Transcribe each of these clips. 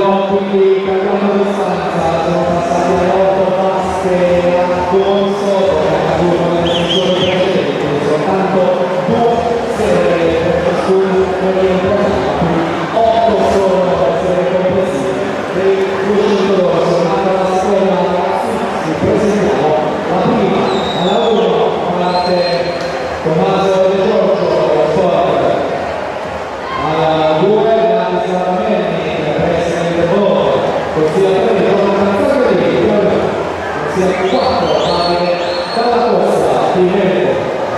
Stiamo quindi cambiando distanza, siamo passati a 8 passe a corso, a due sessioni precedenti, soltanto 2 serie per ciascuno degli importanti, 8 sono serie complessive dei 200 d'oro, tornata alla seconda ragazzi, ci presentiamo la prima alla 1 parte Tommaso De Giorgio Sport, alla 2 Gladys Lavamenni, Presidente Bono, consigliatore di Giorgio Canzagri, consigliatore 4 dalla Costa di Veneto,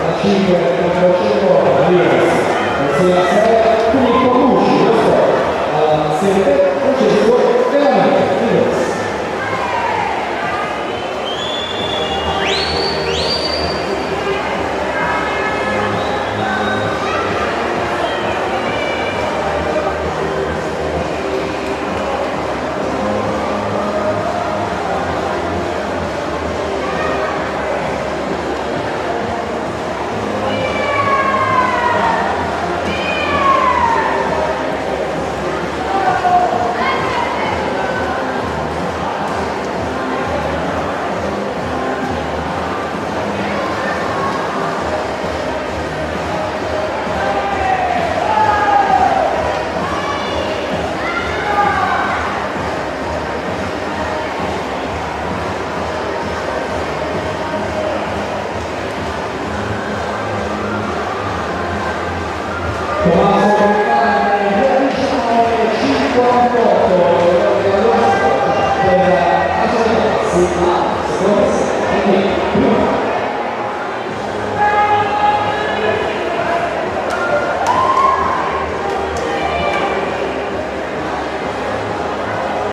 la 5 numero 5 Rios, consigliatore 6 Filippo Musci, lo sport, alla 7 Francesco Veramente, Rios. Tommaso Bertani, 58 per la